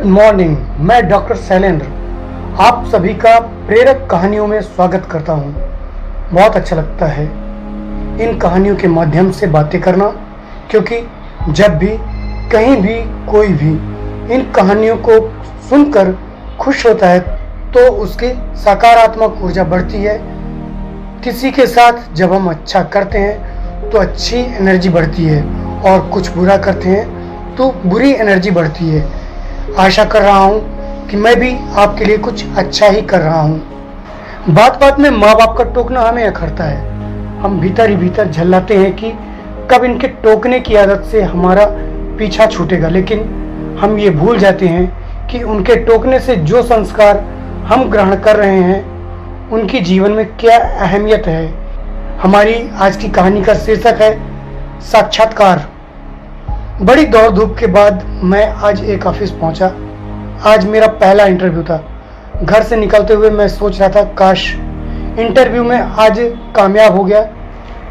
Good morning. मैं doctor Shailendra आप सभी का प्रेरक कहानियों में स्वागत करता हूं। बहुत अच्छा लगता है इन कहानियों के माध्यम से बातें करना, क्योंकि जब भी कहीं भी कोई भी इन कहानियों को सुनकर खुश होता है तो उसकी सकारात्मक ऊर्जा बढ़ती है। किसी के साथ जब हम अच्छा करते हैं तो अच्छी एनर्जी बढ़ती है, और कुछ बुरा करते हैं तो बुरी एनर्जी बढ़ती है। आशा कर रहा हूँ कि मैं भी आपके लिए कुछ अच्छा ही कर रहा हूँ। बात बात में माँ बाप का टोकना हमें अखरता है। हम भीतर ही भीतर झल्लाते हैं कि कब इनके टोकने की आदत से हमारा पीछा छूटेगा, लेकिन हम ये भूल जाते हैं कि उनके टोकने से जो संस्कार हम ग्रहण कर रहे हैं उनकी जीवन में क्या अहमियत है। हमारी आज की कहानी का शीर्षक है साक्षात्कार। बड़ी दौड़ धूप के बाद मैं आज एक ऑफिस पहुंचा। आज मेरा पहला इंटरव्यू था। घर से निकलते हुए मैं सोच रहा था, काश इंटरव्यू में आज कामयाब हो गया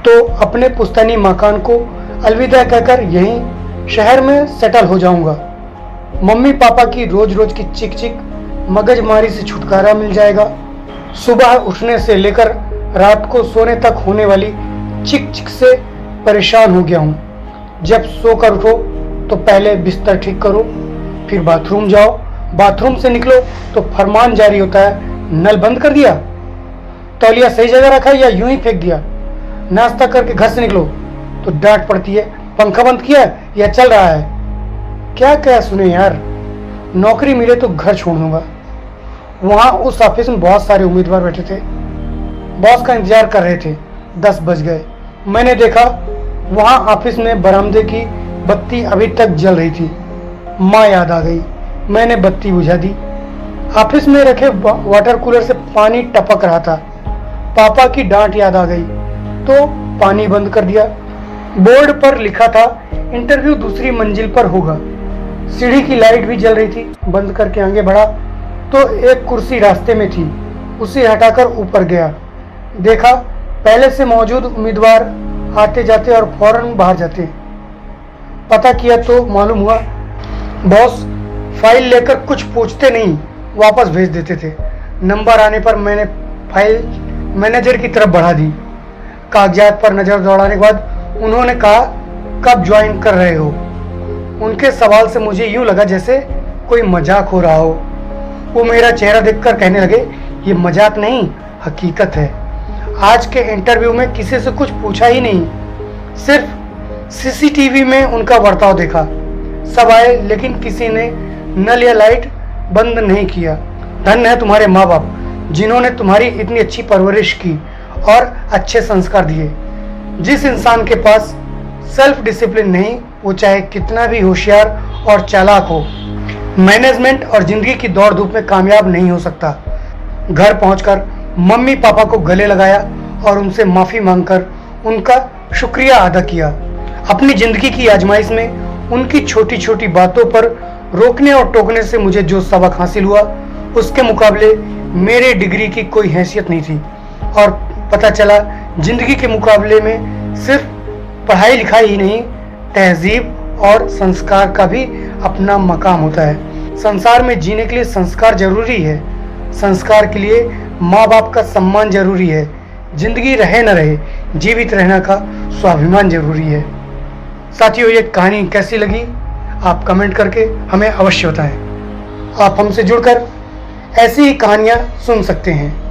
तो अपने पुश्तैनी मकान को अलविदा कहकर यहीं शहर में सेटल हो जाऊंगा। मम्मी पापा की रोज रोज की चिक चिक मगजमारी से छुटकारा मिल जाएगा। सुबह उठने से लेकर रात को सोने तक होने वाली चिक चिक से परेशान हो गया हूँ। जब सोकर उठो तो पहले बिस्तर ठीक करो, फिर बाथरूम जाओ, बाथरूम से निकलो तो फरमान जारी होता है, नल बंद कर दिया, तौलिया सही जगह रखा या यूं ही फेंक दिया। नाश्ता करके घर से निकलो तो डांट पड़ती है, पंखा बंद किया या चल रहा है। क्या क्या सुने यार। नौकरी मिले तो घर छोड़ दूंगा। वहाँ उस ऑफिस में बहुत सारे उम्मीदवार बैठे थे, बॉस का इंतजार कर रहे थे। 10 बज गए। मैंने देखा वहाँ ऑफिस में बरामदे की बत्ती अभी तक जल रही थी। माँ याद आ गई। मैंने बत्ती बुझा दी। ऑफिस में रखे वाटर कूलर से पानी टपक रहा था। पापा की डांट याद आ गई तो पानी बंद कर दिया। बोर्ड पर लिखा था इंटरव्यू दूसरी मंजिल पर होगा। सीढ़ी की लाइट भी जल रही थी। बंद करके आगे बढ़ा तो एक कुर्सी रास्ते में थी। उसे हटाकर ऊपर गया। देखा पहले से मौजूद उम्मीदवार आते जाते और फौरन बाहर जाते। पता किया तो मालूम हुआ बॉस फाइल लेकर कुछ पूछते नहीं, वापस भेज देते थे। नंबर आने पर मैंने फाइल मैनेजर की तरफ बढ़ा दी। कागजात पर नजर दौड़ाने के बाद उन्होंने कहा, कब ज्वाइन कर रहे हो। उनके सवाल से मुझे यूं लगा जैसे कोई मजाक हो रहा हो। वो मेरा चेहरा देखकर कहने लगे, ये मजाक नहीं, हकीकत है। आज के इंटरव्यू में किसी से कुछ पूछा ही नहीं, सिर्फ सीसीटीवी में उनका बर्ताव देखा। सब आए लेकिन किसी ने नल या लाइट बंद नहीं किया। धन्य है तुम्हारे माँ बाप जिन्होंने तुम्हारी इतनी अच्छी परवरिश की और अच्छे संस्कार दिए। जिस इंसान के पास सेल्फ डिसिप्लिन नहीं, वो चाहे कितना भी होशियार और चालाक हो, मैनेजमेंट और जिंदगी की दौड़ धूप में कामयाब नहीं हो सकता। घर पहुंचकर मम्मी पापा को गले लगाया और उनसे माफी मांगकर उनका शुक्रिया अदा किया। अपनी जिंदगी की आजमाइश में उनकी छोटी छोटी बातों पर रोकने और टोकने से मुझे जो सबक हासिल हुआ उसके मुकाबले मेरे डिग्री की कोई हैसियत नहीं थी। और पता चला जिंदगी के मुकाबले में सिर्फ पढ़ाई लिखाई ही नहीं, तहजीब और संस्कार का भी अपना मकाम होता है। संसार में जीने के लिए संस्कार जरूरी है। संस्कार के लिए माँ बाप का सम्मान जरूरी है। जिंदगी रहे न रहे, जीवित रहना का स्वाभिमान जरूरी है। साथियों, ये कहानी कैसी लगी आप कमेंट करके हमें अवश्य बताएं। आप हमसे जुड़कर ऐसी ही कहानियाँ सुन सकते हैं।